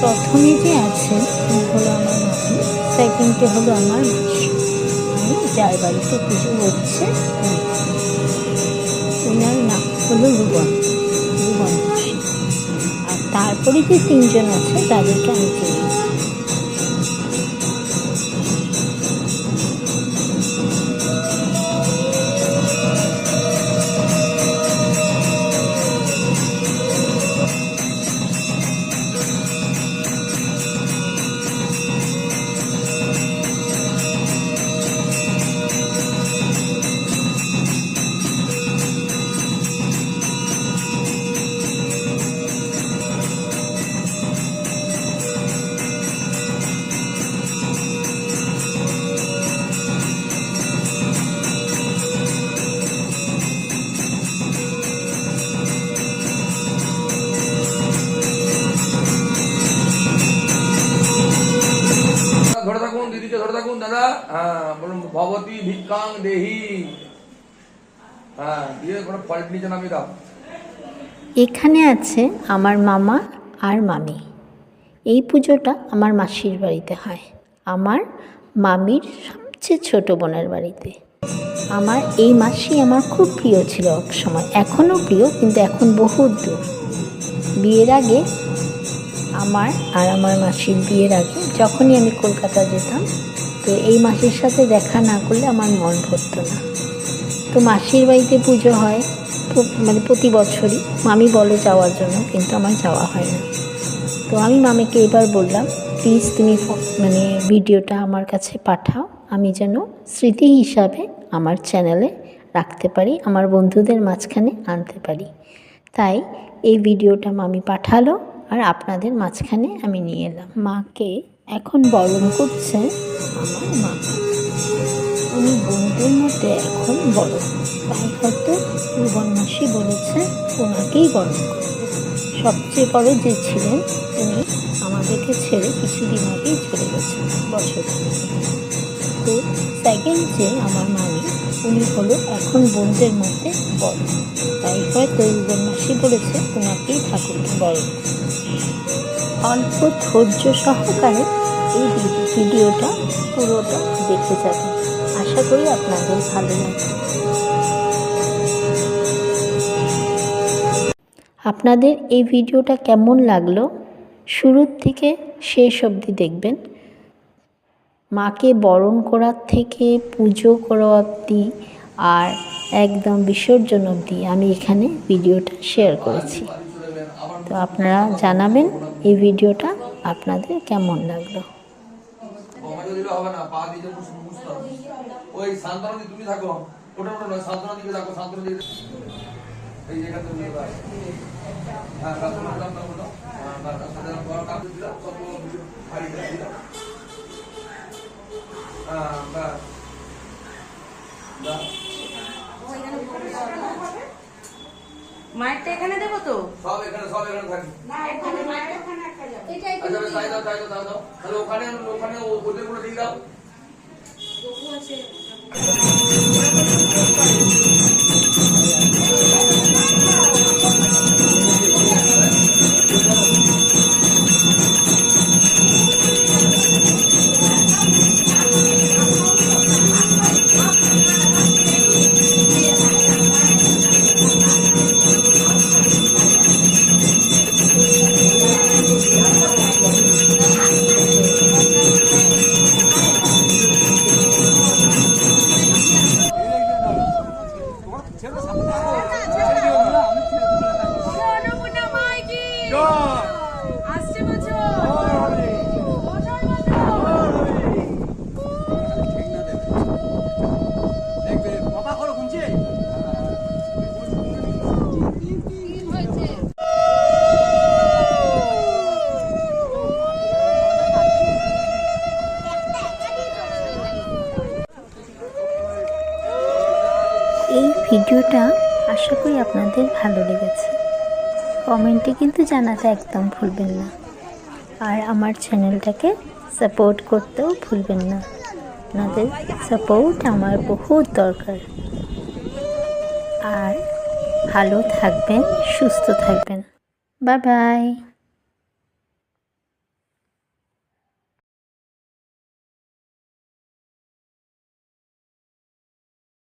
প্রথমে যে আছে হলো আমার মামি, সেকেন্ডে হলো আমার মাসি। আমি যার বাড়িতে পুজো হচ্ছে ওনার নাম হলো রুবন মাসি। আর তারপরে যে তিনজন আছে তাদেরকে আমি চিনি। ধরে থাকুন, দিদিকে ধরে থাকুন দাদা। হ্যাঁ বলুন, ভবতী ভিক্ষাং দেহি। হ্যাঁ দিয়ে কোনো ফল্ট নিচে নামিয়ে দাও। এখানে আছে আমার মামা আর মামি। এই পুজোটা আমার মাসির বাড়িতে হয়, আমার মামির সবচেয়ে ছোট বোনের বাড়িতে। আমার এই মাসি আমার খুব প্রিয় ছিল এক সময়, এখনও প্রিয়, কিন্তু এখন বহুত দূর। বিয়ের আগে আমার মাসির বিয়ের আগে যখনই আমি কলকাতা যেতাম, তো এই মাসির সাথে দেখা না করলে আমার মন ভরত না। তো মাসির বাড়িতে পুজো হয় মানে প্রতি বছরই, মামি বলে যাওয়ার জন্য, কিন্তু আমার যাওয়া হয় না। তো আমি মামিকে এবার বললাম, প্লিজ তুমি মানে ভিডিওটা আমার কাছে পাঠাও, আমি যেন স্মৃতি হিসাবে আমার চ্যানেলে রাখতে পারি, আমার বন্ধুদের মাঝখানে আনতে পারি। তাই এই ভিডিওটা মামি পাঠালো আর আপনাদের মাঝখানে আমি নিয়ে এলাম। মাকে এখন বরণ করছে আমার মা। উনি বোনদের মধ্যে এখন বড়, তাই হয়তো রুবন মাসি বলেছে ওনাকেই বরণ করবে। সবচেয়ে বড় যে ছিলেন উনি আমাদেরকে ছেড়ে কিছুদিন আগেই চলে গেছেন, বছর। তো সেকেন্ড যে আমার মামি, উনি হলো এখন বোনদের মধ্যে বড়, তাই হয়তো রুবন মাসি বলেছে ওনাকেই ঠাকুরকে বরণ। অল্প ধৈর্য সহকারে এই ভিডিওটা পুরোটা দেখে যাবেন, আশা করি আপনাদের ভালো লাগবে। আপনাদের এই ভিডিওটা কেমন লাগলো শুরুর থেকে শেষ অবধি দেখবেন। মাকে বরণ করার থেকে পুজো করা অবধি আর একদম বিসর্জন অবধি আমি এখানে ভিডিওটা শেয়ার করেছি। তো আপনারা জানাবেন এই ভিডিওটা আপনাদের কেমন লাগলো। ওই সান্তনা দি তুমি থাকো, ওটা ওটা নয়, সান্তনা দিকে থাকো, সান্তনা দিকে এই জায়গা তুমি হ্যাঁ কাজ করলাম না বলো। হ্যাঁ কাজ বড় কাজ দিলা সব ফাড়ি দিলা। হ্যাঁ বাস মাইকটা এখানে দেবো তো, সব এখানে থাকবে না, এখানে মাইকটা ওখানে একটা যাবে। আচ্ছা তাই দাও তাহলে ওখানে ওদের করে দিয়ে দাও। এই ভিডিওটা আশা করি আপনাদের ভালো লেগেছে। কমেন্টে কিন্তু জানাতে একদম ভুলবেন না, আর আমার চ্যানেলটাকে সাপোর্ট করতেও ভুলবেন না। আপনাদের সাপোর্ট আমার বহুত দরকার। আর ভালো থাকবেন, সুস্থ থাকবেন। Bye bye.